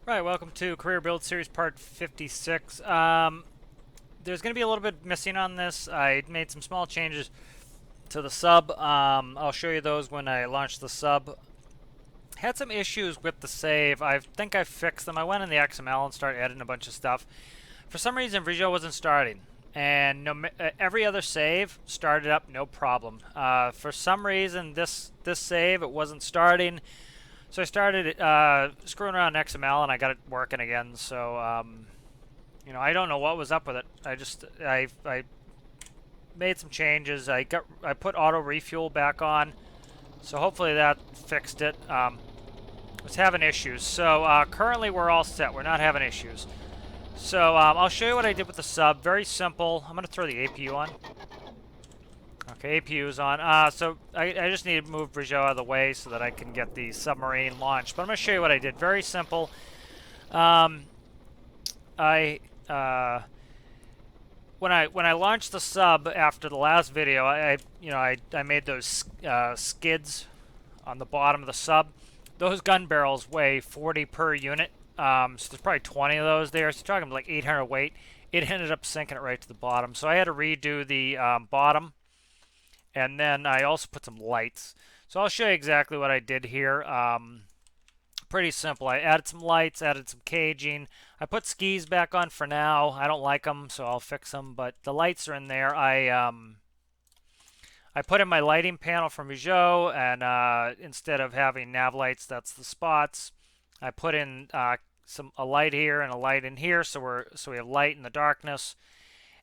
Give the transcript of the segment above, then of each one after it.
Right, welcome to Career Build Series Part 56. There's going to be a little bit missing on this. I made some small changes to the sub. I'll show you those when I launch the sub. Had some issues with the save. I think I fixed them. I went in the XML and started adding a bunch of stuff. For some reason, Brizo wasn't starting. And every other save started up no problem. For some reason, this save, it wasn't starting. So I started screwing around in XML and I got it working again. So I don't know what was up with it. I made some changes. I put auto refuel back on, so hopefully that fixed it. I was having issues. So currently we're all set. We're not having issues. So I'll show you what I did with the sub. Very simple. I'm going to throw the APU on. Okay, APU is on. So I just need to move Brizo out of the way so that I can get the submarine launched. But I'm going to show you what I did. Very simple. When I launched the sub after the last video, I made those skids on the bottom of the sub. Those gun barrels weigh 40 per unit. So there's probably 20 of those there. So you're talking like 800 weight. It ended up sinking it right to the bottom. So I had to redo the bottom. And then I also put some lights. So I'll show you exactly what I did here. Pretty simple. I added some lights, added some caging. I put skis back on for now. I don't like them, so I'll fix them. But the lights are in there. I put in my lighting panel from Brizo, and instead of having nav lights, that's the spots. I put in a light here and a light in here, so we have light in the darkness,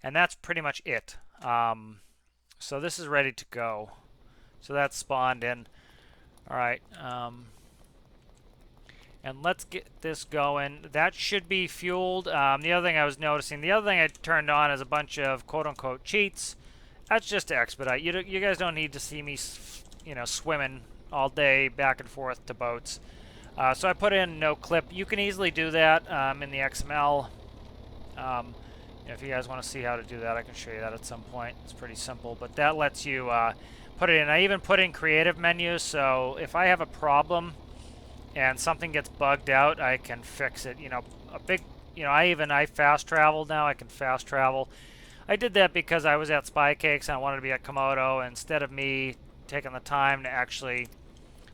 and that's pretty much it. So this is ready to go. So that's spawned in. All right. And let's get this going. That should be fueled. The other thing I was noticing, the other thing I turned on is a bunch of quote-unquote cheats. That's just to expedite. You guys don't need to see me, swimming all day back and forth to boats. So I put in no clip. You can easily do that in the XML. If you guys want to see how to do that, I can show you that at some point. It's pretty simple, but that lets you put it in. I even put in creative menus, so if I have a problem and something gets bugged out, I can fix it. I fast travel now. I can fast travel. I did that because I was at Spy Cakes and I wanted to be at Komodo. Instead of me taking the time to actually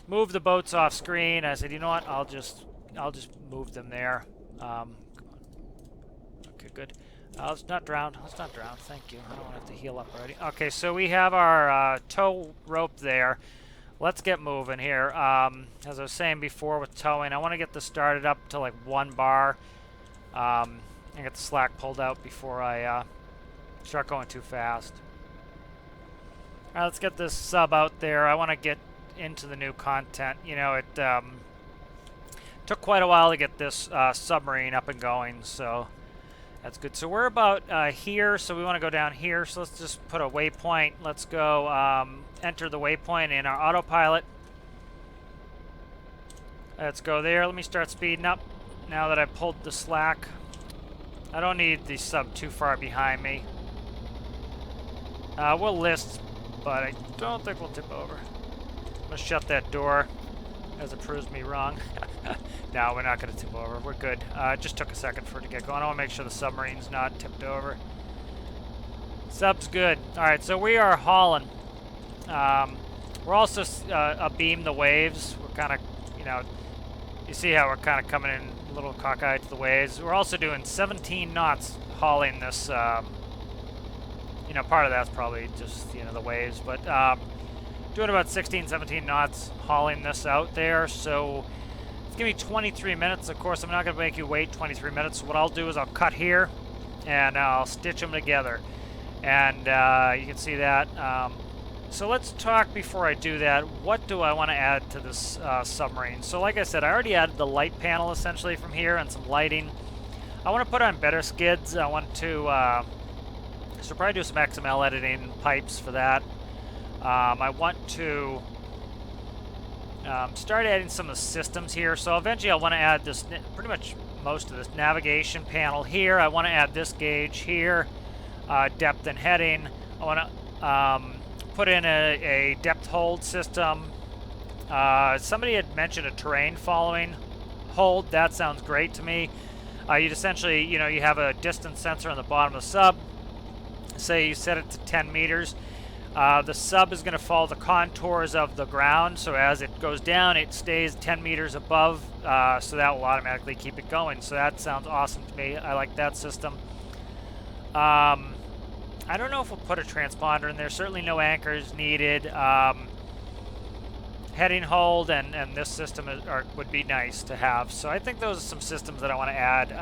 move the boats off screen, I said, you know what? I'll just move them there. Okay, good. Let's not drown. Let's not drown. Thank you. I don't want to have to heal up already. Okay, so we have our tow rope there. Let's get moving here. As I was saying before with towing, I want to get this started up to like 1 bar. And get the slack pulled out before I start going too fast. All right, let's get this sub out there. I want to get into the new content. It took quite a while to get this submarine up and going, so that's good. So we're about here, so we want to go down here. So let's just put a waypoint. Let's go enter the waypoint in our autopilot. Let's go there. Let me start speeding up now that I've pulled the slack. I don't need the sub too far behind me. We'll list, but I don't think we'll tip over. I'm going to shut that door as it proves me wrong. No, we're not going to tip over. We're good. It just took a second for it to get going. I want to make sure the submarine's not tipped over. Sub's good. All right, so we are hauling. We're also abeam the waves. We're kind of, you see how we're kind of coming in a little cockeyed to the waves. We're also doing 17 knots hauling this. Part of that's probably just, the waves, but doing about 16, 17 knots hauling this out there. So it's going to be 23 minutes. Of course, I'm not going to make you wait 23 minutes. So what I'll do is I'll cut here, and I'll stitch them together. And you can see that. So let's talk before I do that. What do I want to add to this submarine? So like I said, I already added the light panel essentially from here and some lighting. I want to put on better skids. I want to so probably do some XML editing pipes for that. I want to start adding some of the systems here. So eventually I want to add this, pretty much most of this navigation panel here. I want to add this gauge here, depth and heading. I want to put in a depth hold system. Somebody had mentioned a terrain following hold, that sounds great to me. You'd essentially, you know, you have a distance sensor on the bottom of the sub. Say you set it to 10 meters. The sub is going to follow the contours of the ground, so as it goes down, it stays 10 meters above, so that will automatically keep it going. So that sounds awesome to me. I like that system. I don't know if we'll put a transponder in there. Certainly no anchors needed. Heading hold and this system would be nice to have. So I think those are some systems that I want to add.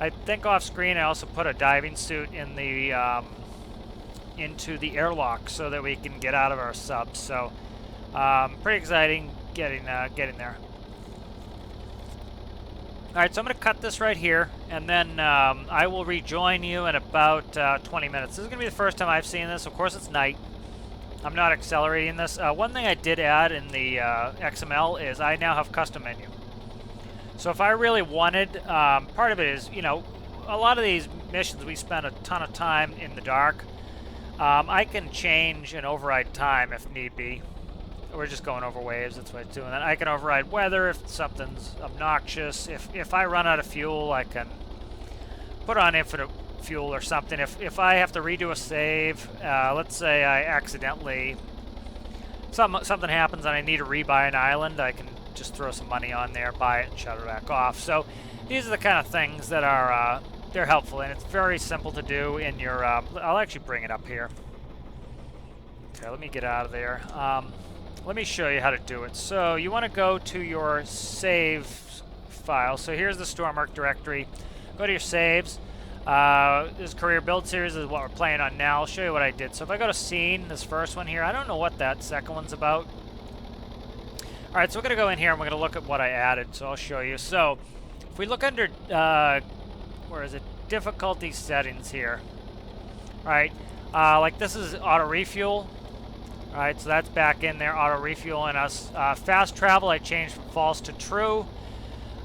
I think off screen I also put a diving suit in the into the airlock so that we can get out of our sub. So pretty exciting getting there. Alright, so I'm going to cut this right here, and then I will rejoin you in about 20 minutes. This is going to be the first time I've seen this. Of course, it's night. I'm not accelerating this. One thing I did add in the XML is I now have custom menu. So if I really wanted, part of it is, you know, a lot of these missions we spend a ton of time in the dark. I can change and override time if need be. We're just going over waves, that's why it's doing that. I can override weather if something's obnoxious. If I run out of fuel, I can put on infinite fuel or something. If I have to redo a save, let's say I accidentally, something happens and I need to rebuy an island, I can just throw some money on there, buy it, and shut it back off. So these are the kind of things that are they're helpful, and it's very simple to do in your, I'll actually bring it up here. Okay, let me get out of there. Let me show you how to do it. So you want to go to your save file. So here's the Stormworks directory. Go to your saves. This Career Build series is what we're playing on now. I'll show you what I did. So if I go to scene, this first one here, I don't know what that second one's about. Alright, so we're going to go in here and we're going to look at what I added. So I'll show you. So if we look under, where is it? Difficulty settings here. Alright, like this is auto refuel. Alright, so that's back in there, auto refueling us. Fast travel, I changed from false to true.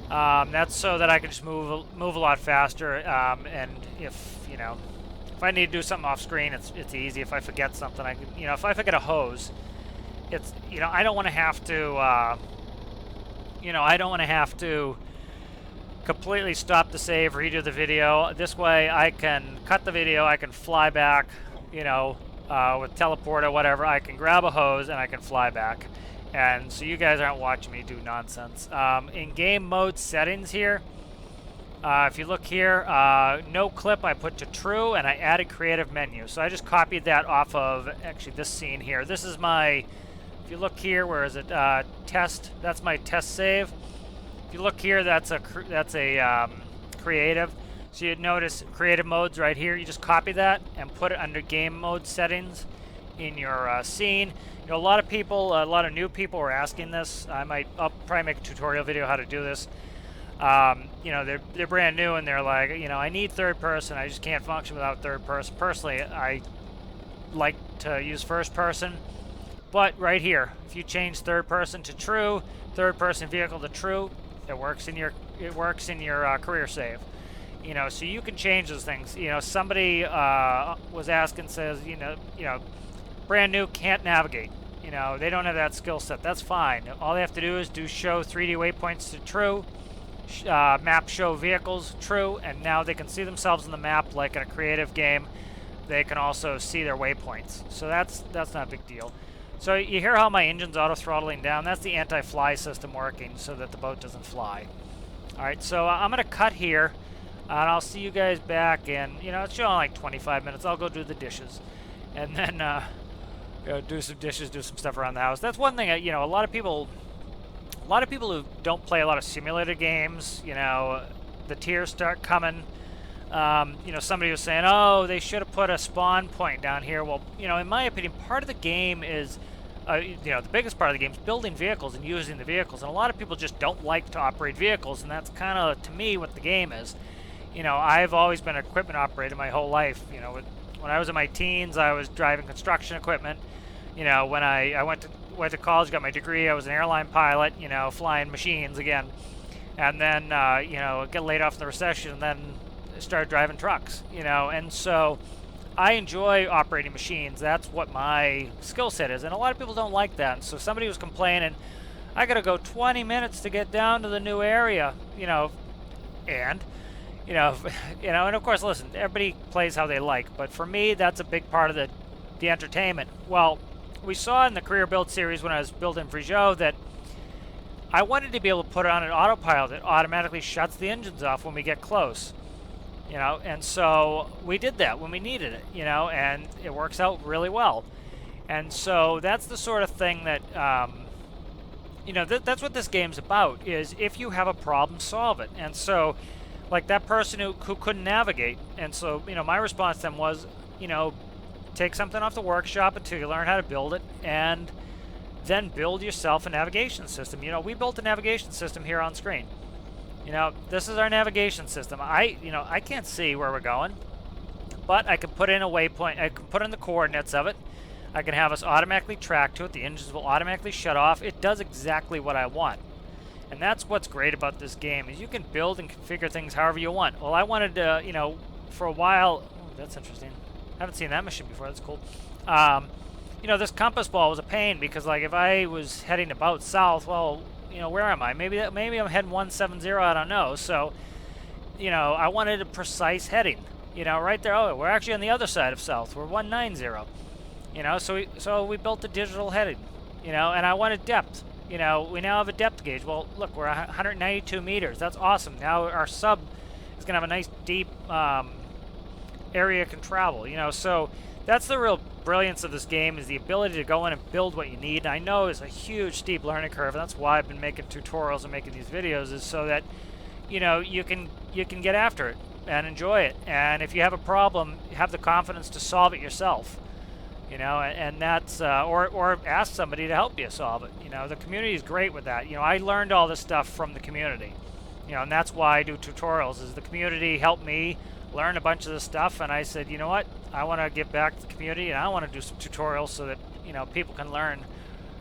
That's so that I can just move a lot faster. And if you know, if I need to do something off screen, it's easy. If I forget something, I can, you know, if I forget a hose, it's, you know, I don't want to have to, you know, I don't want to have to completely stop the save, redo the video. This way, I can cut the video, I can fly back, you know. With teleport or whatever, I can grab a hose and I can fly back. And so you guys aren't watching me do nonsense. In game mode settings here, if you look here, no clip I put to true, and I added creative menu. So I just copied that off of actually this scene here. This is my, if you look here, where is it? Test. That's my test save. If you look here, that's a creative. So you'd notice creative modes right here. You just copy that and put it under game mode settings in your scene. You know, a lot of new people are asking this. I'll probably make a tutorial video how to do this. You know, they're brand new and they're like, you know, I need third person. I just can't function without third person. Personally, I like to use first person. But right here, if you change third person to true, third person vehicle to true, it works in your career save. You know, so you can change those things. You know, somebody was asking, says, you know, brand new, can't navigate. You know, they don't have that skill set. That's fine. All they have to do is do show 3D waypoints to true, map show vehicles true, and now they can see themselves in the map like in a creative game. They can also see their waypoints. So that's not a big deal. So you hear how my engine's auto-throttling down? That's the anti-fly system working so that the boat doesn't fly. All right, so I'm going to cut here. And I'll see you guys back in, you know, it's showing like 25 minutes. I'll go do the dishes. And then you know, do some dishes, do some stuff around the house. That's one thing, you know, a lot of people who don't play a lot of simulator games, you know, the tears start coming. You know, somebody was saying, oh, they should have put a spawn point down here. Well, you know, in my opinion, part of the game is, you know, the biggest part of the game is building vehicles and using the vehicles. And a lot of people just don't like to operate vehicles, and that's kind of, to me, what the game is. You know, I've always been an equipment operator my whole life. You know, when I was in my teens, I was driving construction equipment. You know, when I went to college, got my degree, I was an airline pilot, you know, flying machines again. And then, you know, get laid off in the recession and then started driving trucks, you know. And so I enjoy operating machines. That's what my skill set is. And a lot of people don't like that. And so somebody was complaining, I gotta go 20 minutes to get down to the new area, you know, and, you know, and of course, listen, everybody plays how they like, but for me, that's a big part of the entertainment. Well, we saw in the Career Build series when I was building Brizo that I wanted to be able to put it on an autopilot that automatically shuts the engines off when we get close, you know, and so we did that when we needed it, you know, and it works out really well. And so that's the sort of thing that, you know, that's what this game's about, is if you have a problem, solve it. And so, like that person who couldn't navigate, and so, you know, my response to them was, you know, take something off the workshop until you learn how to build it, and then build yourself a navigation system. You know, we built a navigation system here on screen. You know, this is our navigation system. You know, I can't see where we're going, but I can put in a waypoint. I can put in the coordinates of it. I can have us automatically track to it. The engines will automatically shut off. It does exactly what I want. And that's what's great about this game, is you can build and configure things however you want. Well, I wanted to, you know, for a while, oh, that's interesting. I haven't seen that machine before. That's cool. You know, this compass ball was a pain because, like, if I was heading about south, well, you know, where am I? Maybe I'm heading 170. I don't know. So, you know, I wanted a precise heading. You know, right there. Oh, we're actually on the other side of south. We're 190. You know, so we built a digital heading. You know, and I wanted depth. You know, we now have a depth gauge. Well, look, we're 192 meters. That's awesome. Now our sub is gonna have a nice deep area it can travel, you know, so that's the real brilliance of this game, is the ability to go in and build what you need. And I know it's a huge steep learning curve, and that's why I've been making tutorials and making these videos, is so that, you know, you can get after it and enjoy it. And if you have a problem, you have the confidence to solve it yourself, you know, and that's or ask somebody to help you solve it. You know, the community is great with that. You know, I learned all this stuff from the community, you know, and that's why I do tutorials, is the community helped me learn a bunch of this stuff, and I said, you know what, I want to give back to the community, and I want to do some tutorials so that, you know, people can learn,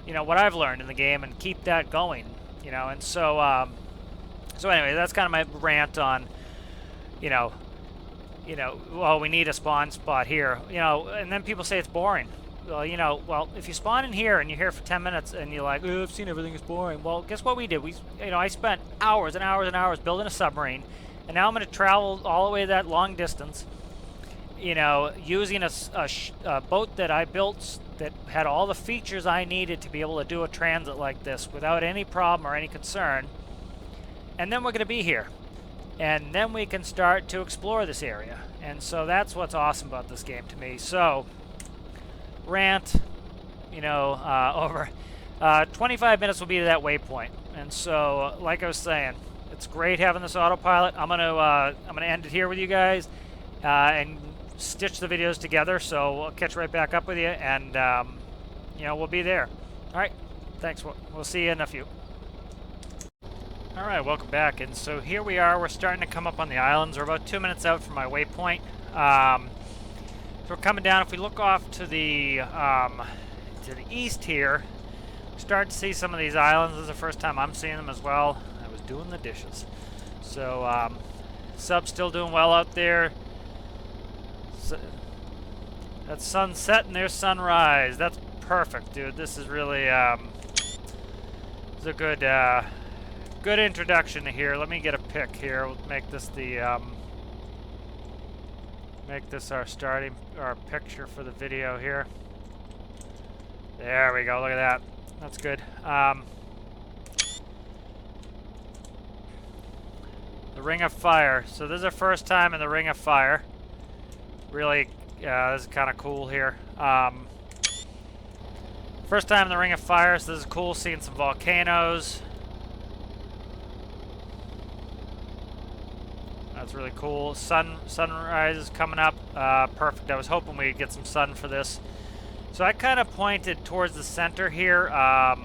you know, what I've learned in the game and keep that going, you know. And so so anyway, that's kind of my rant on, you know, well, we need a spawn spot here, you know, and then people say it's boring. Well, you know, well, if you spawn in here and you're here for 10 minutes and you're like, oh, I've seen everything is boring. Well, guess what we did? You know, I spent hours and hours and hours building a submarine. And now I'm going to travel all the way that long distance, you know, using a boat that I built that had all the features I needed to be able to do a transit like this without any problem or any concern. And then we're going to be here. And then we can start to explore this area. And so that's what's awesome about this game to me. So, rant, you know, over. 25 minutes will be to that waypoint. And so, like I was saying, it's great having this autopilot. I'm gonna end it here with you guys and stitch the videos together. So I'll catch right back up with you, and you know, we'll be there. All right, thanks. We'll see you in a few. All right, welcome back. And so here we are. We're starting to come up on the islands. We're about 2 minutes out from my waypoint. So we're coming down. If we look off to the east here, we start to see some of these islands. This is the first time I'm seeing them as well. Doing the dishes. So sub's still doing well out there. So, that's sunset and there's sunrise. That's perfect, dude. This is really it's a good introduction to here. Let me get a pic here. We'll make this our picture for the video here. There we go. Look at that. That's good. The Ring of Fire. So this is our first time in the Ring of Fire. Really, this is kind of cool here. First time in the Ring of Fire, so this is cool, seeing some volcanoes. That's really cool. Sunrise is coming up. Perfect. I was hoping we'd get some sun for this. So I kind of pointed towards the center here. I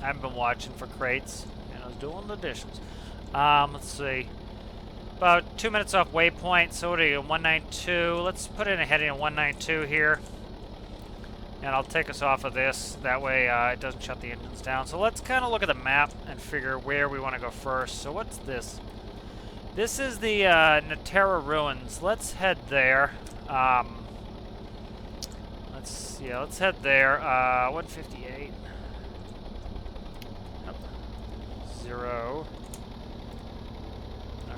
haven't been watching for crates, and I was doing the dishes. Let's see. About 2 minutes off waypoint, so what are you, 192? Let's put in a heading of 192 here. And I'll take us off of this. That way it doesn't shut the engines down. So let's kind of look at the map and figure where we want to go first. So what's this? This is the Natera Ruins. Let's head there. Let's head there. 158. 0.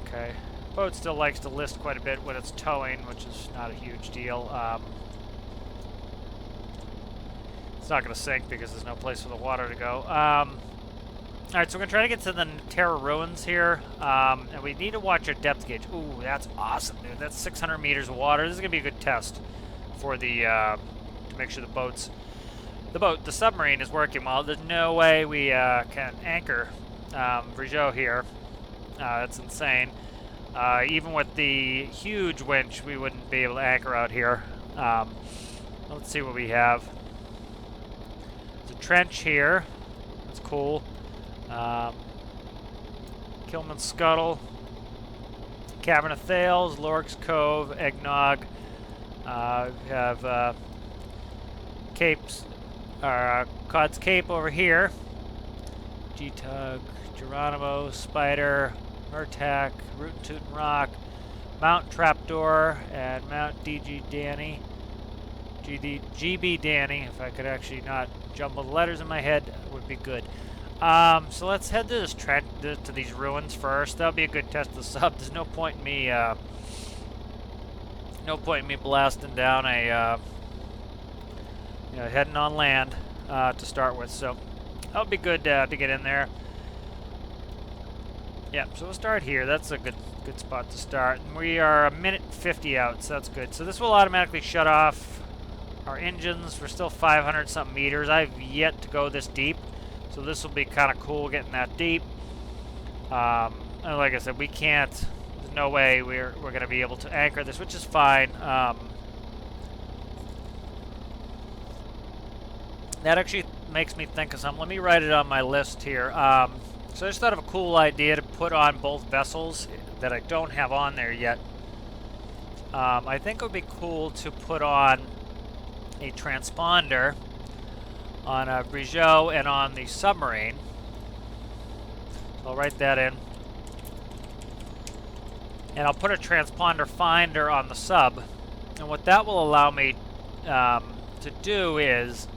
Okay. Boat still likes to list quite a bit when it's towing, which is not a huge deal. It's not going to sink because there's no place for the water to go. Alright, so we're going to try to get to the Terra Ruins here. And we need to watch our depth gauge. Ooh, that's awesome, dude. That's 600 meters of water. This is going to be a good test for the, to make sure the submarine is working well. There's no way we can anchor Brizo here. That's insane. Even with the huge winch, we wouldn't be able to anchor out here. Let's see what we have. There's a trench here. That's cool. Kilman Scuttle, Cavern of Thales, Lorg's Cove, Eggnog. We have Capes, Cod's Cape over here. G-Tug, Geronimo, Spider, Murtak, Root and Toot and Rock, Mount Trapdoor, and Mount DG Danny. GB Danny, if I could actually not jumble the letters in my head, would be good. So let's head to this to these ruins first. That'll be a good test of the sub. There's no point in me, blasting down a, heading on land to start with. So that'll be good to get in there. Yeah, so we'll start here. That's a good spot to start. And we are 1:50 out, so that's good. So this will automatically shut off our engines. We're still 500 something meters. I've yet to go this deep. So this will be kind of cool getting that deep. And like I said, we can't, there's no way we're going to be able to anchor this, which is fine. That actually makes me think of something. Let me write it on my list here. So I just thought of a cool idea to put on both vessels that I don't have on there yet. I think it would be cool to put on a transponder on Brizo and on the Submarine. So I'll write that in. And I'll put a transponder finder on the sub. And what that will allow me to do is,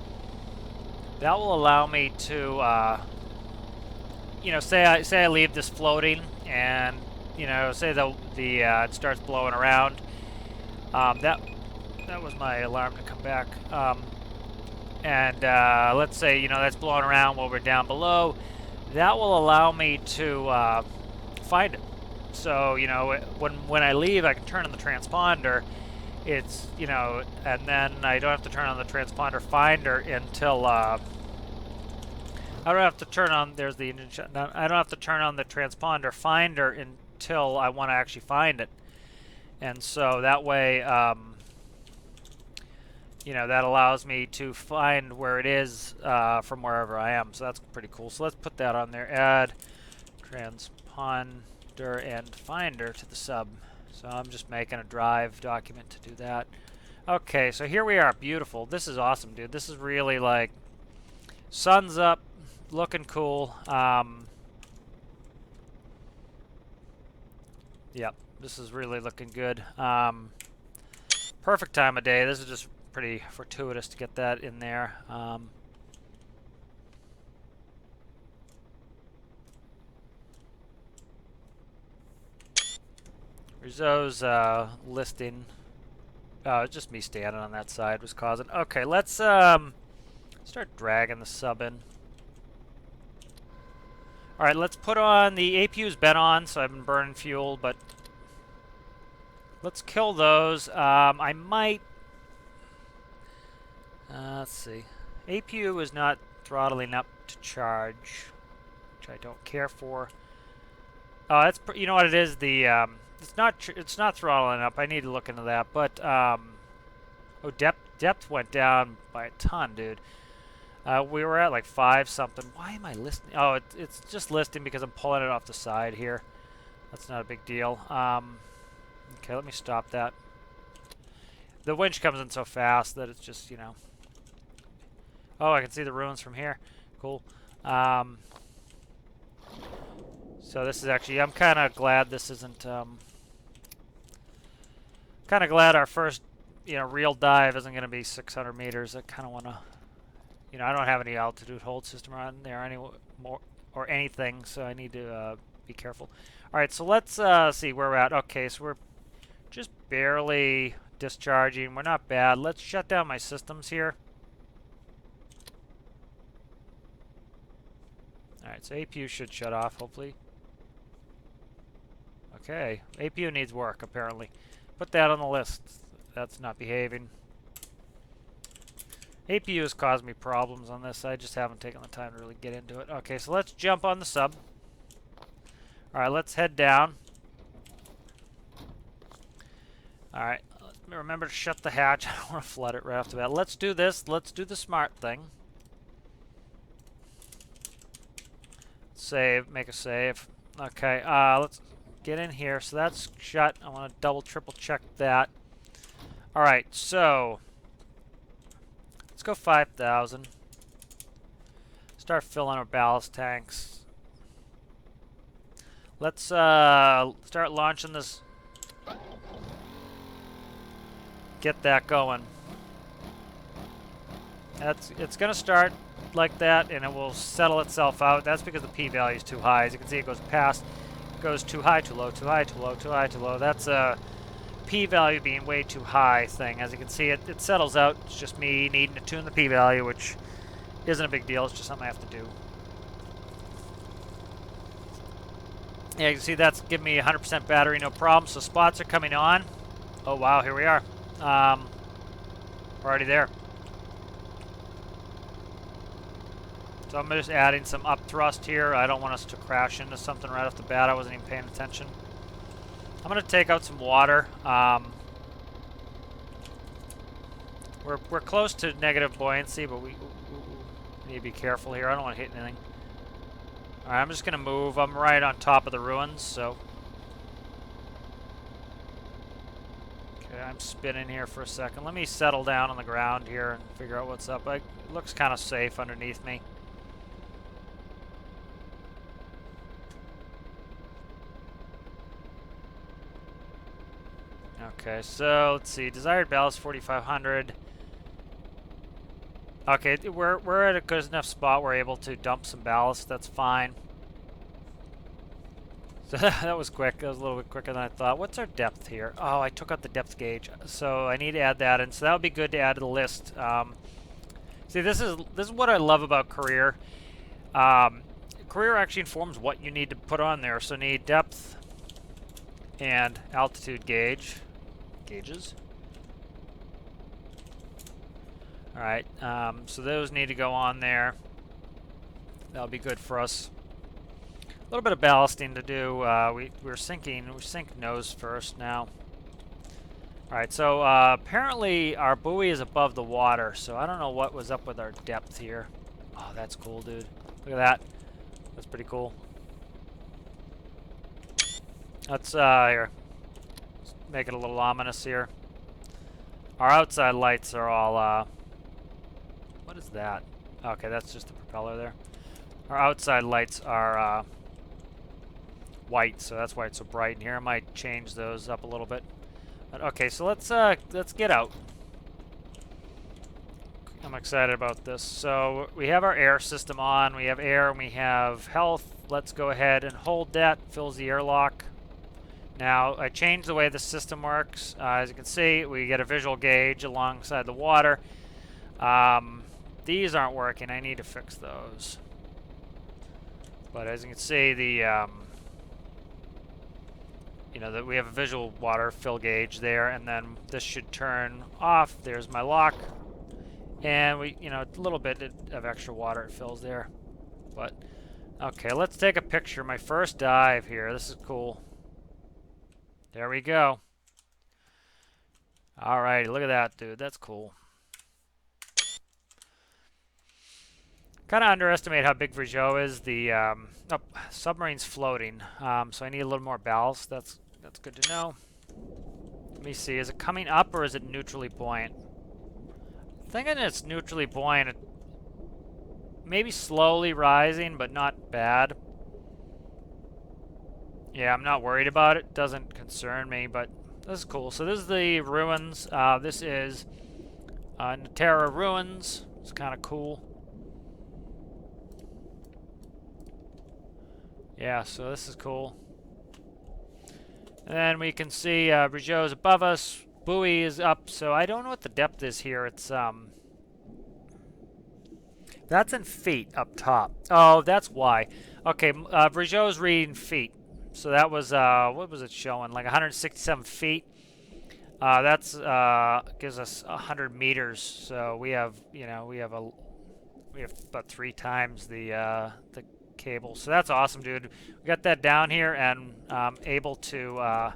that will allow me to, say I leave this floating, and say it starts blowing around. That was my alarm to come back. And let's say that's blowing around while we're down below. That will allow me to find it. So when I leave, I can turn on the transponder. It's and then I don't have to turn on the transponder finder until I don't have to turn on. There's the engine shutdown. I don't have to turn on the transponder finder until I want to actually find it. And so that way, that allows me to find where it is from wherever I am. So that's pretty cool. So let's put that on there. Add transponder and finder to the sub. So I'm just making a drive document to do that. Okay, so here we are. Beautiful. This is awesome, dude. This is really like sun's up, looking cool. Yep, this is really looking good. Perfect time of day. This is just pretty fortuitous to get that in there. Brizo's listing. Oh, it's just me standing on that side was causing. Okay, let's start dragging the sub in. All right, let's put on the APU's been on, so I've been burning fuel, but let's kill those. I might. Let's see. APU is not throttling up to charge, which I don't care for. Oh, that's you know what it is. The it's not throttling up. I need to look into that. But oh, depth went down by a ton, dude. We were at like 5 something. Why am I listening? Oh, it's just listing because I'm pulling it off the side here. That's not a big deal. Okay, let me stop that. The winch comes in so fast that it's just Oh, I can see the ruins from here. Cool. So this is actually, I'm kind of glad this isn't, kind of glad our first, real dive isn't going to be 600 meters. I kind of want to, I don't have any altitude hold system on there anymore. or anything, so I need to be careful. All right, so let's see where we're at. Okay, so we're just barely discharging. We're not bad. Let's shut down my systems here. All right, so APU should shut off, hopefully. Okay, APU needs work, apparently. Put that on the list. That's not behaving. APU has caused me problems on this. I just haven't taken the time to really get into it. Okay, so let's jump on the sub. All right, let's head down. All right, remember to shut the hatch. I don't want to flood it right off the bat. Let's do this. Let's do the smart thing. Save, make a save. Okay, let's get in here. So that's shut. I want to double, triple check that. All right, so let's go 5,000. Start filling our ballast tanks. Let's start launching this. Get that going. It's gonna start like that, and it will settle itself out. That's because the p-value is too high. As you can see, it goes too high, too low, too high, too low, too high, too low. That's a p-value being way too high thing. As you can see, it settles out. It's just me needing to tune the p-value, which isn't a big deal. It's just something I have to do. Yeah, you can see that's giving me 100% battery, no problem. So spots are coming on. Oh wow, here we are. We're already there. So I'm just adding some up thrust here. I don't want us to crash into something right off the bat. I wasn't even paying attention. I'm going to take out some water. We're close to negative buoyancy, but we need to be careful here. I don't want to hit anything. All right, I'm just going to move. I'm right on top of the ruins, so. Okay, I'm spinning here for a second. Let me settle down on the ground here and figure out what's up. It looks kind of safe underneath me. Okay, so let's see. Desired ballast 4,500. Okay, we're at a good enough spot. We're able to dump some ballast. That's fine. So that was quick. That was a little bit quicker than I thought. What's our depth here? Oh, I took out the depth gauge, so I need to add that in. So that would be good to add to the list. See, this is what I love about career. Career actually informs what you need to put on there. So need depth and altitude gauges. All right, so those need to go on there. That'll be good for us. A little bit of ballasting to do. We sink nose first now. All right, so apparently our buoy is above the water, so I don't know what was up with our depth here. Oh, that's cool, dude. Look at that. That's pretty cool. Let's here. Let's make it a little ominous here. Our outside lights are all what is that? Okay, that's just the propeller there. Our outside lights are white, so that's why it's so bright in here. I might change those up a little bit. But okay, so let's get out. I'm excited about this. So we have our air system on. We have air and we have health. Let's go ahead and hold that. Fills the airlock. Now I changed the way the system works. As you can see, we get a visual gauge alongside the water. These aren't working. I need to fix those. But as you can see, the you know that we have a visual water fill gauge there, and then this should turn off. There's my lock, and we, you know, a little bit of extra water it fills there. But okay, let's take a picture. My first dive here. This is cool. There we go. All right, look at that, dude. That's cool. Kind of underestimate how big Brizo is. The submarine's floating, so I need a little more ballast. That's good to know. Let me see. Is it coming up or is it neutrally buoyant? I'm thinking it's neutrally buoyant. Maybe slowly rising, but not bad. Yeah, I'm not worried about it. Doesn't concern me, but this is cool. So this is the ruins. This is Natera ruins. It's kind of cool. Yeah, so this is cool. And then we can see Brizo is above us. Buoy is up, so I don't know what the depth is here. It's that's in feet up top. Oh, that's why. Okay, Brizo's reading feet. So that was what was it showing? Like 167 feet. That's gives us 100 meters. So we have, we have about 3 times the cable. So that's awesome, dude. We got that down here and able to,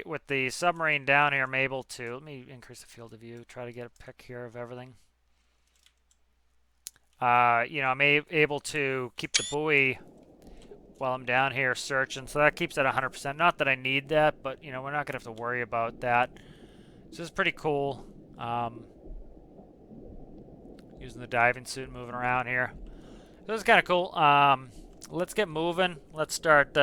with the submarine down here, I'm able to. Let me increase the field of view. Try to get a pic here of everything. I'm able to keep the buoy while I'm down here searching, so that keeps it 100%. Not that I need that, but we're not gonna have to worry about that. So this is pretty cool. Using the diving suit, moving around here. So this is kind of cool. Let's get moving. Let's start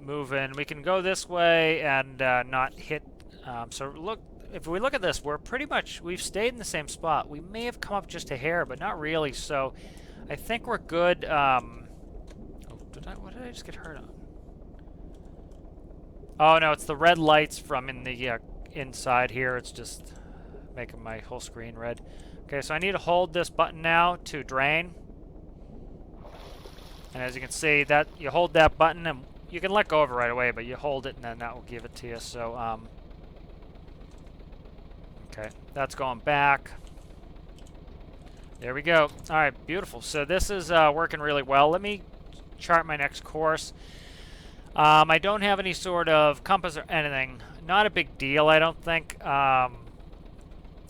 moving. We can go this way and not hit. So look, if we look at this, we've stayed in the same spot. We may have come up just a hair, but not really. So I think we're good. What did I just get hurt on? Oh no, it's the red lights from in the inside here. It's just making my whole screen red. Okay, so I need to hold this button now to drain. And as you can see, that you hold that button and you can let go of it right away, but you hold it and then that will give it to you. So okay, that's going back. There we go. All right, beautiful. So this is working really well. Let me chart my next course. I don't have any sort of compass or anything. Not a big deal, I don't think.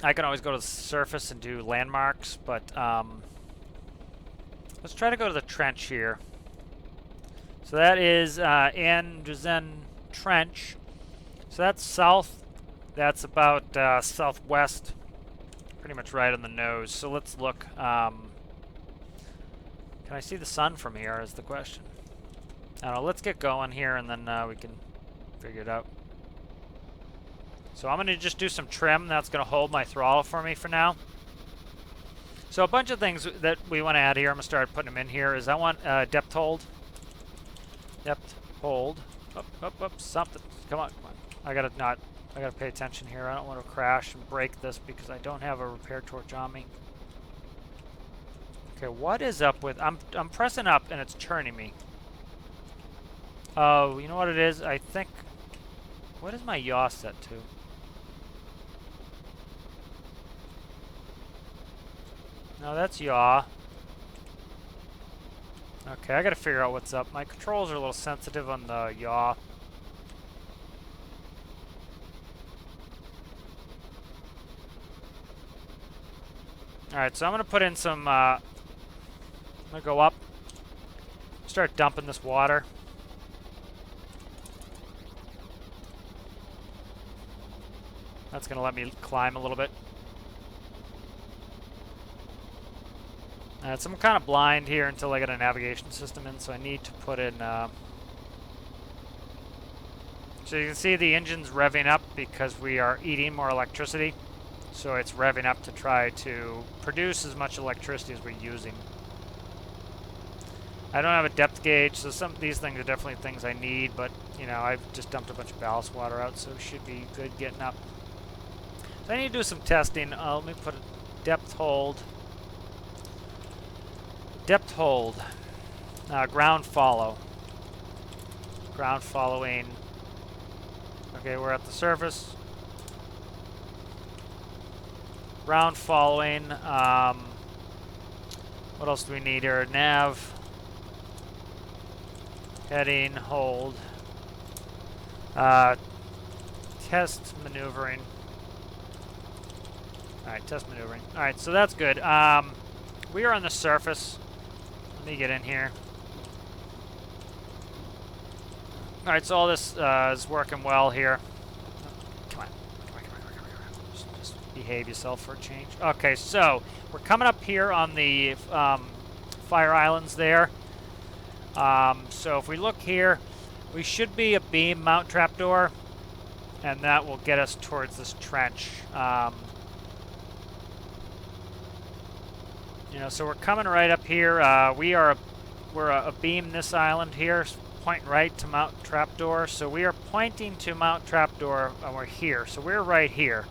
I can always go to the surface and do landmarks, but let's try to go to the trench here. So that is Andersen Trench. So that's south. That's about southwest. Pretty much right on the nose. So let's look. Can I see the sun from here is the question. I don't know. Let's get going here and then we can figure it out. So I'm going to just do some trim. That's going to hold my throttle for me for now. So a bunch of things that we want to add here. I'm going to start putting them in here. Is I want depth hold. Depth hold. Up, something. Come on. I got to pay attention here. I don't want to crash and break this because I don't have a repair torch on me. Okay, what is up with... I'm pressing up and it's turning me. Oh, you know what it is? I think... What is my yaw set to? No, that's yaw. Okay, I gotta figure out what's up. My controls are a little sensitive on the yaw. Alright, so I'm gonna put in some, I'm gonna go up. Start dumping this water. That's gonna let me climb a little bit. So I'm kind of blind here until I get a navigation system in, so I need to put in... So you can see the engine's revving up because we are eating more electricity. So it's revving up to try to produce as much electricity as we're using. I don't have a depth gauge, so some of these things are definitely things I need, but, I've just dumped a bunch of ballast water out, so it should be good getting up. So I need to do some testing. Let me put a depth hold. Depth hold. Ground follow. Ground following. Okay, we're at the surface. Ground following. What else do we need here? Nav. Heading, hold. Test maneuvering. Alright, test maneuvering. Alright, so that's good. We are on the surface. Let me get in here. Alright, so all this is working well here. Come on. Just behave yourself for a change. Okay, so we're coming up here on the fire islands there. So if we look here, we should be a beam mount trapdoor, and that will get us towards this trench. You know, so we're coming right up here. We're a beam this island here, pointing right to Mount Trapdoor. So we are pointing to Mount Trapdoor, and we're here. So we're right here.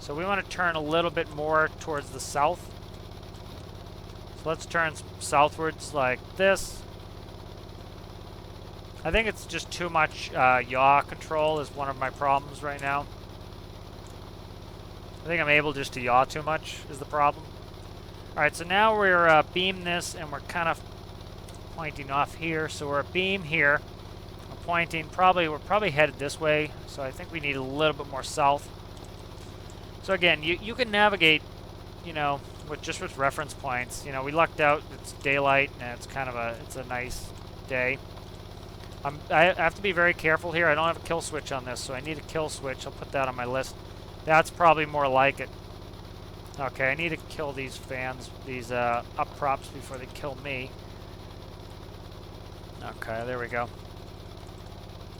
So we want to turn a little bit more towards the south. So let's turn southwards like this. I think it's just too much yaw control is one of my problems right now. I think I'm able just to yaw too much is the problem. Alright, so now we're beam this, and we're kind of pointing off here. So we're a beam here. We're pointing, we're probably headed this way. So I think we need a little bit more south. So again, you can navigate, you know, with reference points. You know, we lucked out. It's daylight, and it's kind of it's a nice day. I have to be very careful here. I don't have a kill switch on this, so I need a kill switch. I'll put that on my list. That's probably more like it. Okay, I need to kill these fans, these up props before they kill me. Okay, there we go.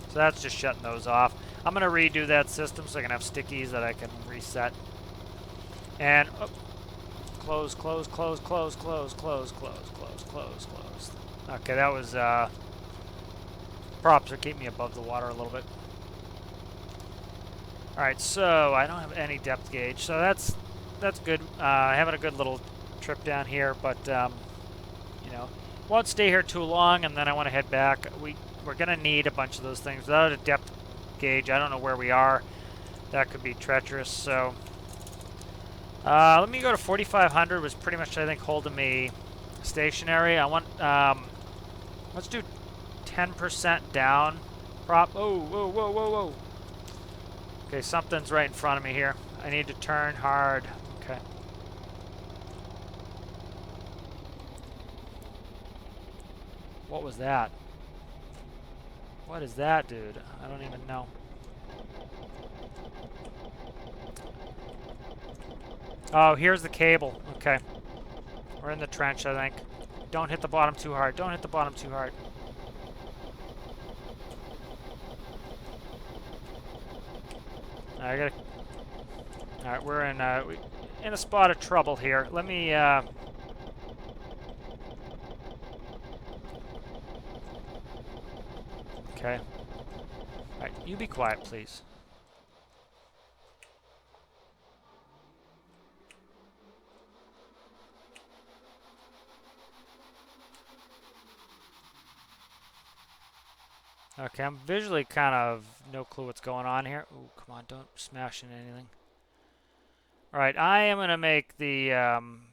So that's just shutting those off. I'm going to redo that system so I can have stickies that I can reset. And close, close, close, close, close, close, close, close, close, close. Okay, that was props are keeping me above the water a little bit. Alright, so I don't have any depth gauge, so that's good. Having a good little trip down here, but you know, won't stay here too long, and then I want to head back. We're gonna need a bunch of those things. Without a depth gauge, I don't know where we are. That could be treacherous. So let me go to 4,500. Was pretty much, I think, holding me stationary. I want let's do 10% down. Prop. Oh, whoa, whoa, whoa, whoa. Okay, something's right in front of me here. I need to turn hard. Okay. What was that? What is that, dude? I don't even know. Oh, here's the cable. Okay. We're in the trench, I think. Don't hit the bottom too hard. Don't hit the bottom too hard. I gotta... Alright, we're in a spot of trouble here. Let me, Okay. Alright, you be quiet, please. Okay, I'm visually kind of no clue what's going on here. Ooh, come on, don't smash into anything. Alright, I am going to make the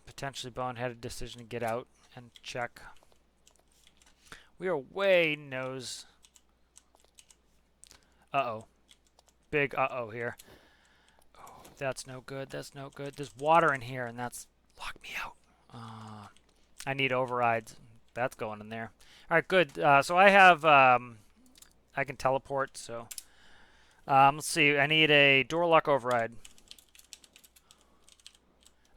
potentially boneheaded decision to get out and check. We are way nose. Uh-oh. Big uh-oh here. Oh, that's no good. That's no good. There's water in here, and that's locked me out. I need overrides. That's going in there. Alright, good. So I have... I can teleport, so... let's see. I need a door lock override.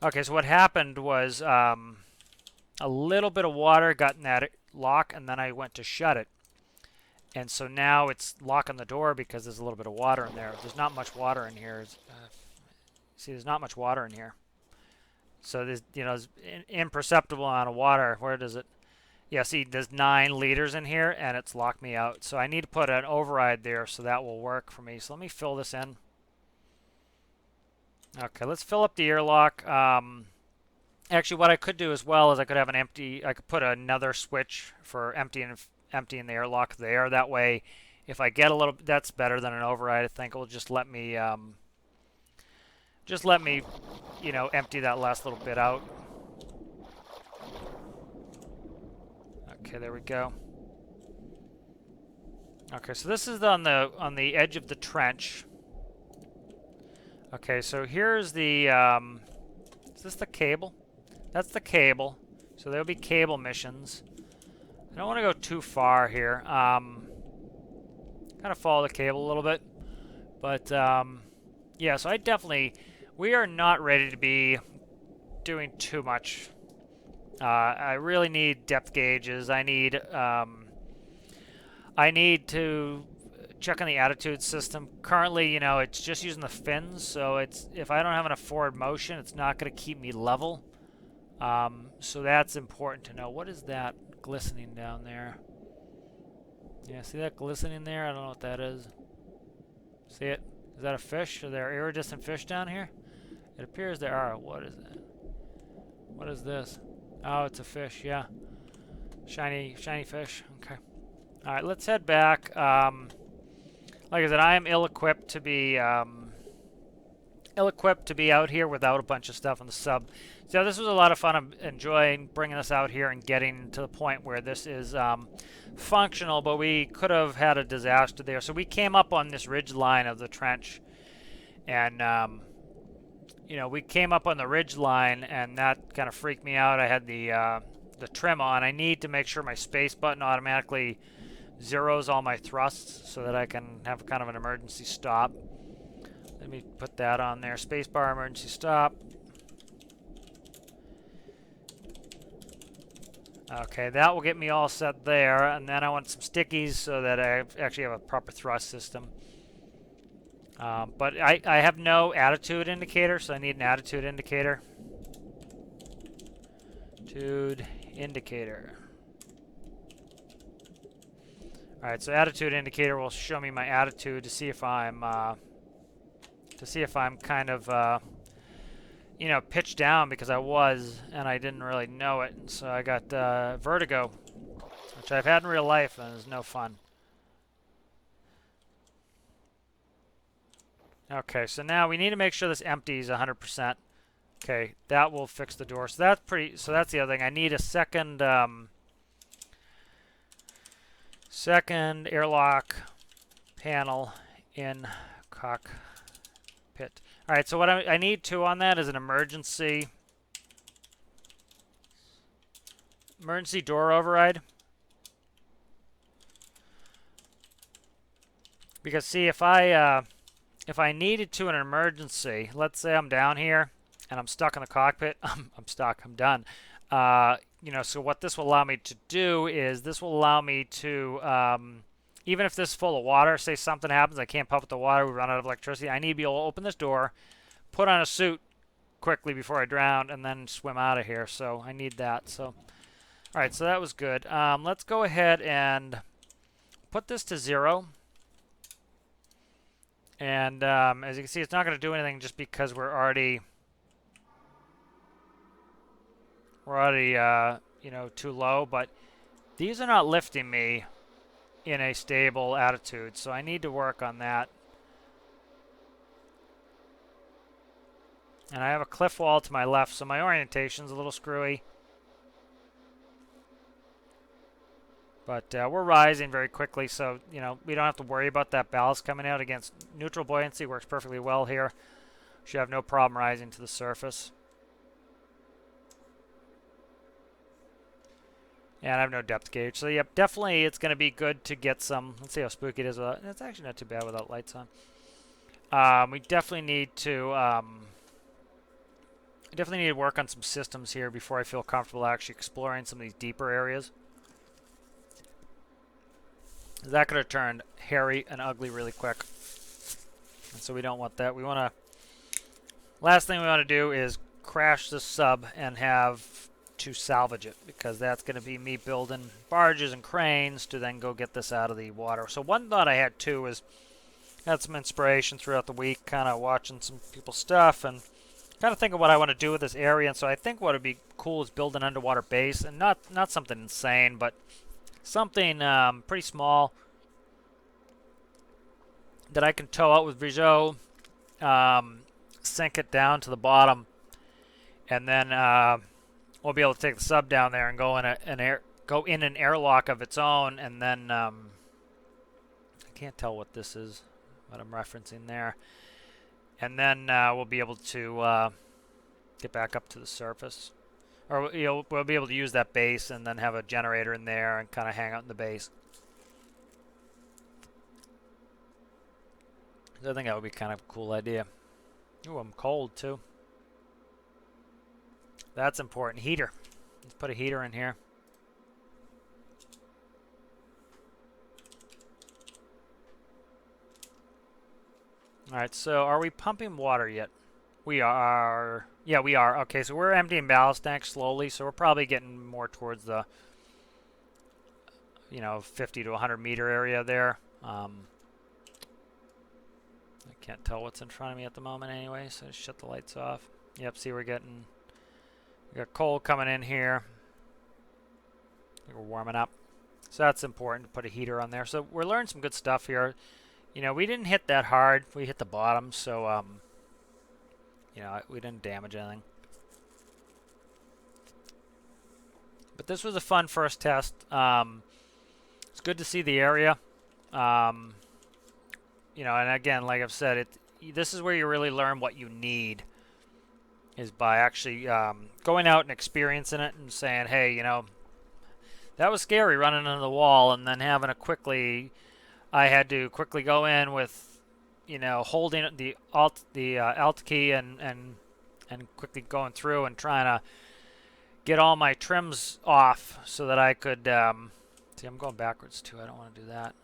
Okay, so what happened was a little bit of water got in that lock, and then I went to shut it. And so now it's locking the door because there's a little bit of water in there. There's not much water in here. See, there's not much water in here. So there's, you know, there's an imperceptible amount of water. Where does it? Yeah, see, there's 9 liters in here, and it's locked me out. So I need to put an override there so that will work for me. So let me fill this in. Okay, let's fill up the airlock. Actually, what I could do as well is I could have an empty... I could put another switch for emptying the airlock there. That way, if I get a little... That's better than an override, I think. It will just let me... you know, empty that last little bit out. Okay, there we go. Okay, so this is on the edge of the trench. Okay, so here's the is this the cable? That's the cable. So there'll be cable missions. I don't want to go too far here. Kind of follow the cable a little bit. But yeah, so we are not ready to be doing too much. I really need depth gauges. I need to check on the attitude system. Currently, you know, it's just using the fins, so if I don't have enough forward motion, it's not going to keep me level. So that's important to know. What is that glistening down there? Yeah, see that glistening there? I don't know what that is. See it? Is that a fish? Are there iridescent fish down here? It appears there are. What is it? What is this? Oh, it's a fish, yeah. Shiny fish. Okay. Alright, let's head back. Like I said, I am ill-equipped to be out here without a bunch of stuff on the sub. So this was a lot of fun. I'm enjoying bringing this out here and getting to the point where this is functional, but we could have had a disaster there. So we came up on this ridge line of the trench, and you know, we came up on the ridge line, and that kind of freaked me out. I had the trim on. I need to make sure my space button automatically zeroes all my thrusts so that I can have kind of an emergency stop. Let me put that on there. Spacebar emergency stop. Okay, that will get me all set there, and then I want some stickies so that I actually have a proper thrust system. But I have no attitude indicator, so I need an attitude indicator. Attitude indicator. Alright, so attitude indicator will show me my attitude to see if I'm kind of you know, pitched down, because I was, and I didn't really know it. And so I got vertigo, which I've had in real life, and is no fun. Okay, so now we need to make sure this empties 100%. Okay, that will fix the door. So that's pretty. So that's the other thing. I need a second airlock panel in cockpit. All right. So what I need to on that is an emergency door override. Because see, if I needed to in an emergency, let's say I'm down here and I'm stuck in the cockpit, I'm stuck, I'm done. You know, so what this will allow me to do is this will allow me to, even if this is full of water, say something happens, I can't pump with the water, we run out of electricity, I need to be able to open this door, put on a suit quickly before I drown, and then swim out of here. So I need that. So, all right, so that was good. Let's go ahead and put this to 0. And as you can see, it's not going to do anything just because we're already you know, too low. But these are not lifting me in a stable attitude, so I need to work on that. And I have a cliff wall to my left, so my orientation's a little screwy. But we're rising very quickly, so you know, we don't have to worry about that ballast coming out. Against neutral buoyancy, works perfectly well here. Should have no problem rising to the surface. And I have no depth gauge, so yep, definitely it's going to be good to get some. Let's see how spooky it is without. It's actually not too bad without lights on. We definitely need to work on some systems here before I feel comfortable actually exploring some of these deeper areas. That could have turned hairy and ugly really quick. And so we don't want that. We want to... Last thing we want to do is crash this sub and have to salvage it, because that's going to be me building barges and cranes to then go get this out of the water. So one thought I had too was, had some inspiration throughout the week, kind of watching some people's stuff and kind of thinking what I want to do with this area. And so I think what would be cool is build an underwater base, and not something insane, but something pretty small that I can tow out with Brizo, sink it down to the bottom, and then we'll be able to take the sub down there and go in an airlock of its own, and then I can't tell what this is, what I'm referencing there, and then we'll be able to get back up to the surface. Or you know, we'll be able to use that base and then have a generator in there and kind of hang out in the base. I think that would be kind of a cool idea. Ooh, I'm cold too. That's important. Heater. Let's put a heater in here. Alright, so are we pumping water yet? We are. Yeah, we are. Okay, so we're emptying ballast tanks slowly, so we're probably getting more towards the, 50 to 100 meter area there. I can't tell what's in front of me at the moment anyway, so just shut the lights off. Yep, see we got coal coming in here. We're warming up. So that's important to put a heater on there. So we're learning some good stuff here. We didn't hit that hard. We hit the bottom, so we didn't damage anything. But this was a fun first test. It's good to see the area. And again, like I've said, this is where you really learn what you need, is by actually going out and experiencing it and saying, hey, that was scary running into the wall, and then having to I had to quickly go in with, holding the alt key and quickly going through and trying to get all my trims off so that I could, see, I'm going backwards too. I don't want to do that.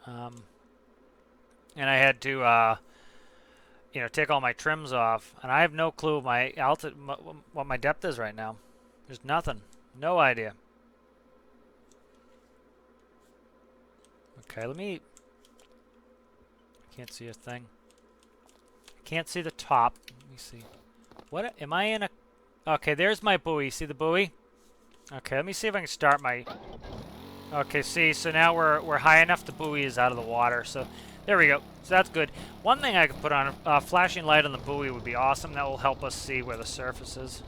And I had to, take all my trims off, and I have no clue what my depth is right now. There's nothing, no idea. Okay, I can't see a thing. I can't see the top. Let me see. What am I in a? Okay, there's my buoy. See the buoy? Okay, let me see if I can start my. Okay, see, so now we're high enough. The buoy is out of the water, so there we go. So that's good. One thing I could put on a flashing light on the buoy would be awesome. That will help us see where the surface is.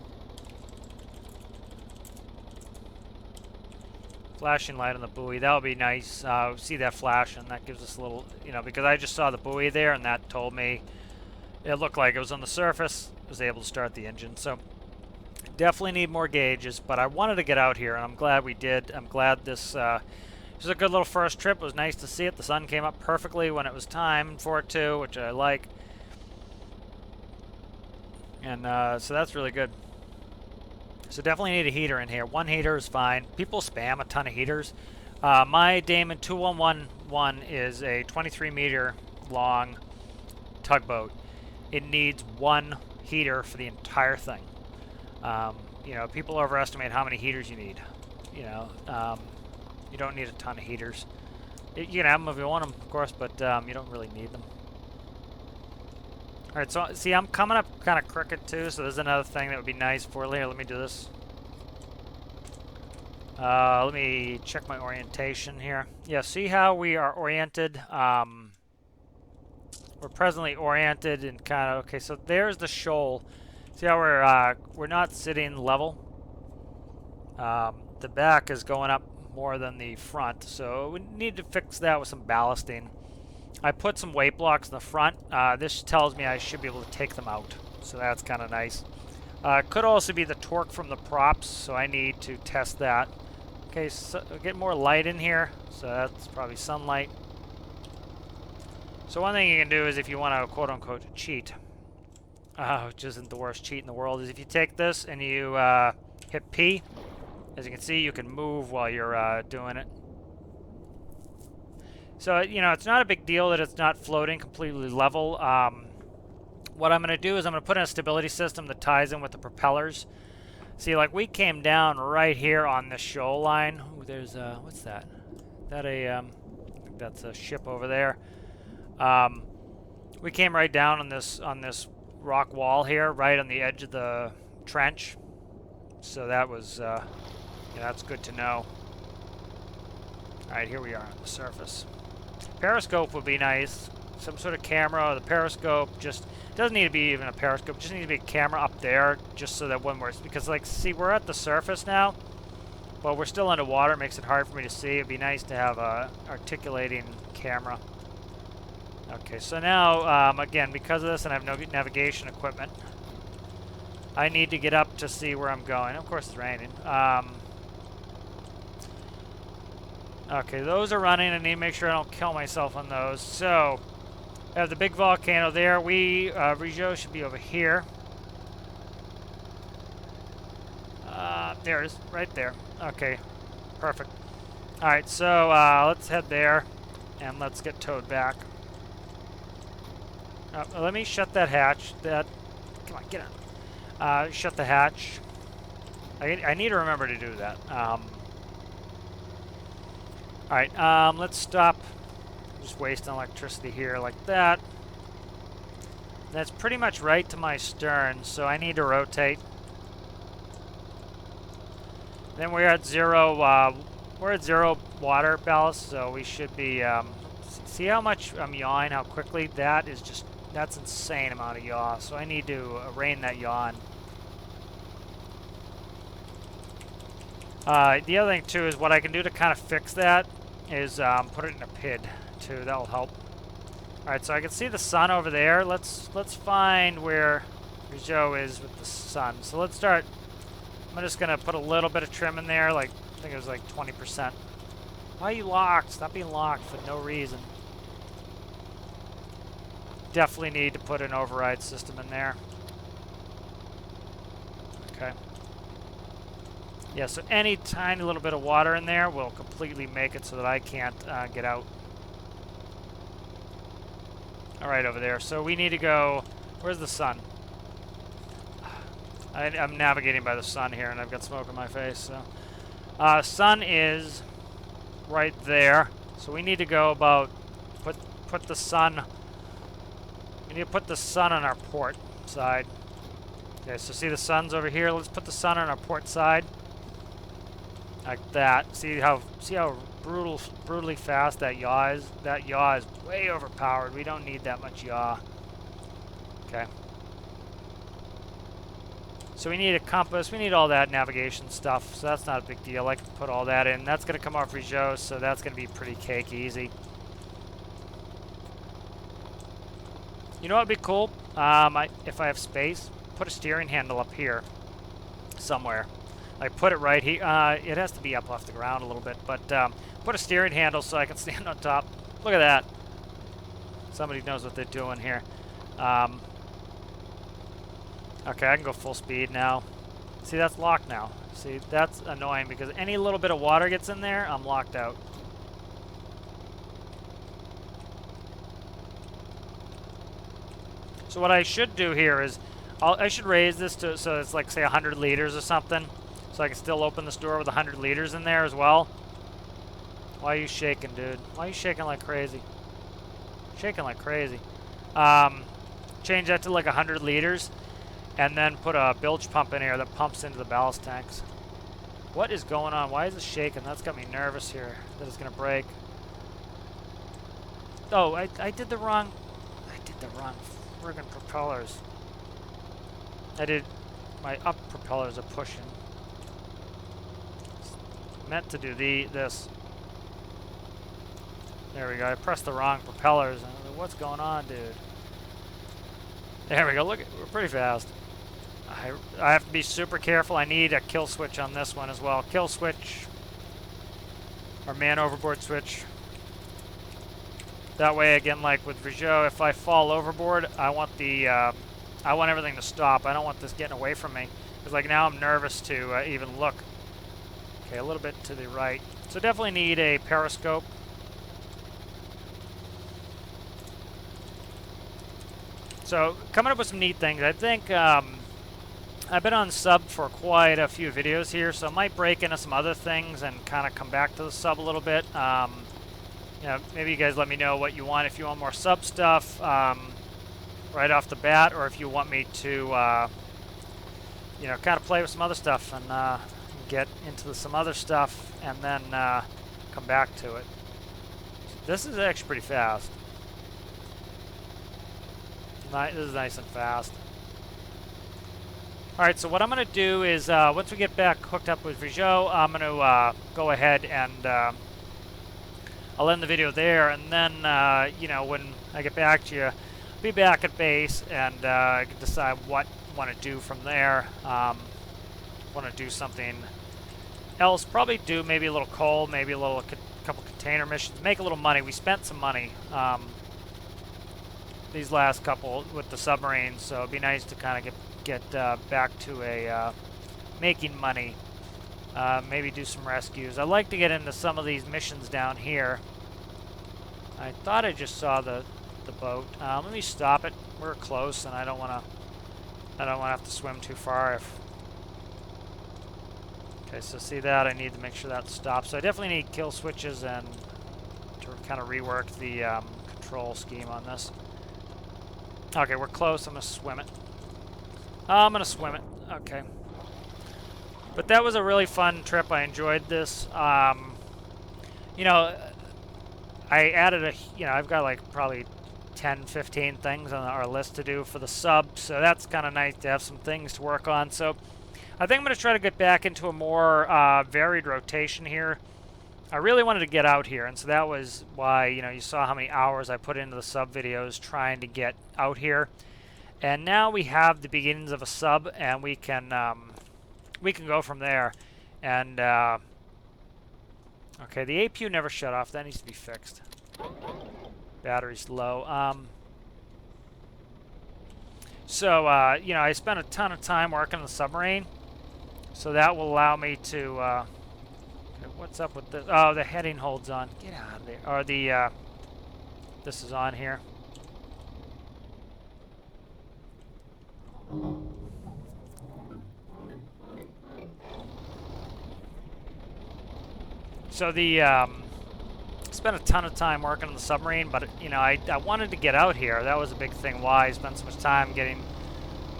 Flashing light on the buoy, that would be nice. See that flash, and that gives us a little, because I just saw the buoy there, and that told me it looked like it was on the surface. I was able to start the engine, so definitely need more gauges. But I wanted to get out here, and I'm glad we did. I'm glad this was a good little first trip. It was nice to see it. The sun came up perfectly when it was time for it to, which I like, and so that's really good. So definitely need a heater in here. One heater is fine. People spam a ton of heaters. My Damon 2111 is a 23 meter long tugboat. It needs one heater for the entire thing. People overestimate how many heaters you need. You don't need a ton of heaters. You can have them if you want them, of course, but you don't really need them. Alright, so see, I'm coming up kind of crooked too, so there's another thing that would be nice for later. Let me do this. Let me check my orientation here. Yeah, see how we are oriented? We're presently oriented in kind of, okay, so there's the shoal. See how we're not sitting level? The back is going up more than the front, so we need to fix that with some ballasting. I put some weight blocks in the front. This tells me I should be able to take them out, so that's kind of nice. Could also be the torque from the props, so I need to test that. Okay, so get more light in here, so that's probably sunlight. So one thing you can do is if you want to quote-unquote cheat, which isn't the worst cheat in the world, is if you take this and you hit P, as you can see, you can move while you're doing it. So, it's not a big deal that it's not floating completely level. What I'm going to do is I'm going to put in a stability system that ties in with the propellers. See, like, we came down right here on this shoal line. Ooh, there's what's that? Is that I think that's a ship over there. We came right down on this rock wall here, right on the edge of the trench. So that was, that's good to know. All right, here we are on the surface. Periscope would be nice. Some sort of camera. The periscope just doesn't need to be even a periscope. Just needs to be a camera up there, just so that when because like, see, we're at the surface now, but we're still underwater. It makes it hard for me to see. It'd be nice to have a articulating camera. Okay, so now again, because of this, and I have no navigation equipment, I need to get up to see where I'm going. Of course, it's raining. Okay, those are running. I need to make sure I don't kill myself on those. So, I have the big volcano there. Brizo should be over here. There it is, right there. Okay, perfect. Alright, so let's head there, and let's get towed back. Let me shut that hatch. Come on, get on. Shut the hatch. I need to remember to do that. Alright, let's stop just wasting electricity here like that. That's pretty much right to my stern, so I need to rotate. Then we're at zero water ballast, so we should be, see how much I'm yawing, how quickly? That is just, that's insane amount of yaw, so I need to rein that yaw in. The other thing too is what I can do to kind of fix that is put it in a PID too. That'll help. All right, so I can see the sun over there. Let's find where Brizo is with the sun. So let's start. I'm just gonna put a little bit of trim in there, like I think it was like 20%. Why are you locked? Stop being locked for no reason. Definitely need to put an override system in there. Okay. Yeah, so any tiny little bit of water in there will completely make it so that I can't get out. All right, over there. So we need to go, where's the sun? I'm navigating by the sun here, and I've got smoke in my face. So, sun is right there. So we need to go about, put the sun, we need to put the sun on our port side. Okay, so see the sun's over here. Let's put the sun on our port side. Like that. See how brutally fast that yaw is? That yaw is way overpowered. We don't need that much yaw. Okay. So we need a compass. We need all that navigation stuff. So that's not a big deal. I can put all that in. That's going to come off Brizo, so that's going to be pretty cake easy. You know what would be cool? If I have space, put a steering handle up here somewhere. I put it right here. It has to be up off the ground a little bit, but put a steering handle so I can stand on top. Look at that. Somebody knows what they're doing here. Okay, I can go full speed now. See, that's locked now. See, that's annoying because any little bit of water gets in there, I'm locked out. So what I should do here is, I should raise this to, so it's like, say, 100 liters or something. So I can still open this door with 100 liters in there as well. Why are you shaking, dude? Why are you shaking like crazy? Shaking like crazy. Change that to like 100 liters. And then put a bilge pump in here that pumps into the ballast tanks. What is going on? Why is it shaking? That's got me nervous here that it's going to break. Oh, I did the wrong friggin' propellers. My up propellers are pushing. Meant to do this. There we go. I pressed the wrong propellers. What's going on, dude? There we go. Look, we're pretty fast. I have to be super careful. I need a kill switch on this one as well. Kill switch. Or man overboard switch. That way, again, like with Brizo, if I fall overboard, I want everything to stop. I don't want this getting away from me. Because like now I'm nervous to even look. Okay, a little bit to the right. So definitely need a periscope. So coming up with some neat things. I think I've been on sub for quite a few videos here, so I might break into some other things and kind of come back to the sub a little bit. You know, maybe you guys let me know what you want. If you want more sub stuff right off the bat, or if you want me to, you know, kind of play with some other stuff and get into some other stuff and then come back to it. This is actually pretty fast. This is nice and fast. Alright, so what I'm going to do is, once we get back hooked up with Brizo, I'm going to go ahead and I'll end the video there, and then, you know, when I get back to you, I'll be back at base, and I can decide what I want to do from there. Want to do something else, probably do maybe a little coal, maybe a little couple container missions, make a little money. We spent some money these last couple with the submarines, so it'd be nice to kind of get back to a making money. Maybe do some rescues. I'd like to get into some of these missions down here. I thought I just saw the boat. Let me stop it. We're close, and I don't want to I don't want to have to swim too far. Okay, so see that? I need to make sure that stops. So I definitely need kill switches and to kind of rework the control scheme on this. Okay, we're close. I'm going to swim it. I'm going to swim it. Okay. But that was a really fun trip. I enjoyed this. You know, I added I've got like probably 10, 15 things on our list to do for the sub, so that's kind of nice to have some things to work on. So I think I'm going to try to get back into a more varied rotation here. I really wanted to get out here, and so that was why, you saw how many hours I put into the sub videos trying to get out here. And now we have the beginnings of a sub, and we can go from there. And okay, the APU never shut off. That needs to be fixed. Battery's low. So I spent a ton of time working on the submarine, so that will allow me to. Okay, what's up with this? Oh, the heading holds on. Get out of there. Or the this is on here. So the spent a ton of time working on the submarine, but I wanted to get out here. That was a big thing. Why I spent so much time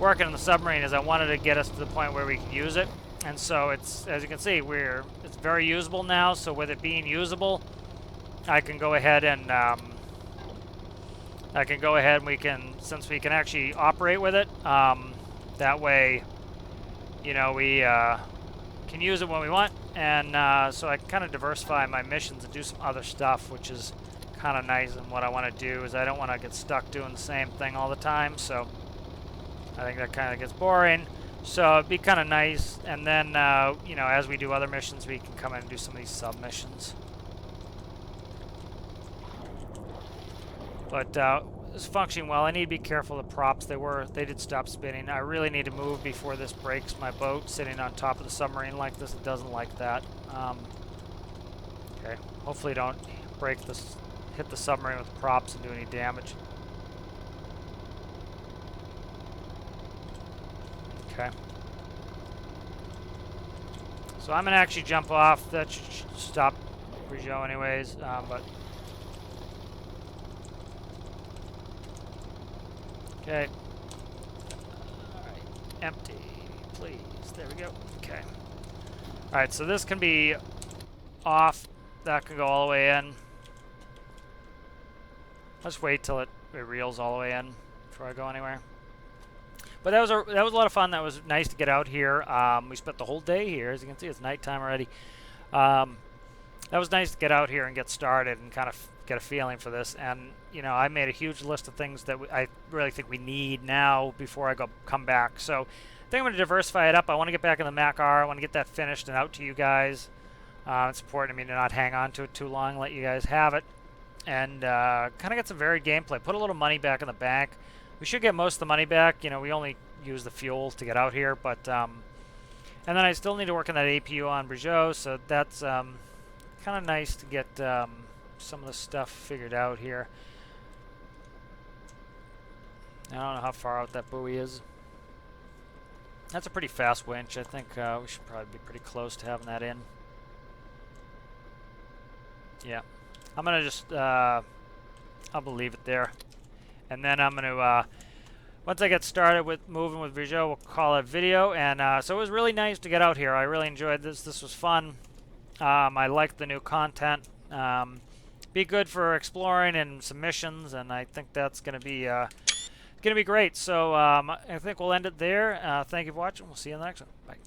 working on the submarine is I wanted to get us to the point where we can use it. And so it's, as you can see, it's very usable now. So with it being usable, I can go ahead and since we can actually operate with it, that way, we can use it when we want. And so I can kind of diversify my missions and do some other stuff, which is kind of nice. And what I want to do is I don't want to get stuck doing the same thing all the time. So I think that kind of gets boring. So it'd be kind of nice. And then, as we do other missions, we can come in and do some of these sub-missions. But it's functioning well. I need to be careful of the props. They did stop spinning. I really need to move before this breaks my boat sitting on top of the submarine like this. It doesn't like that. Okay, hopefully don't hit the submarine with the props and do any damage. Okay. So I'm gonna actually jump off. That should stop Brizo anyways, but okay. Alright, empty, please. There we go. Okay. Alright, so this can be off. That can go all the way in. Let's wait till it reels all the way in before I go anywhere. But that was a lot of fun. That was nice to get out here. We spent the whole day here. As you can see, it's nighttime already. That was nice to get out here and get started and kind of get a feeling for this. And I made a huge list of things that I really think we need now before I come back. So I think I'm going to diversify it up. I want to get back in the Mac R. I want to get that finished and out to you guys. It's important to me to not hang on to it too long. Let you guys have it. And kind of get some varied gameplay. Put a little money back in the bank. We should get most of the money back. We only use the fuel to get out here, but and then I still need to work on that APU on Brizo, so that's kind of nice to get some of the stuff figured out here. I don't know how far out that buoy is. That's a pretty fast winch. I think we should probably be pretty close to having that in. Yeah, I'm gonna just I'm gonna leave it there. And then I'm going to, once I get started with moving with Brizo, we'll call it a video. And so it was really nice to get out here. I really enjoyed this. This was fun. I liked the new content. Be good for exploring and some missions, and I think that's going to be great. So I think we'll end it there. Thank you for watching. We'll see you in the next one. Bye.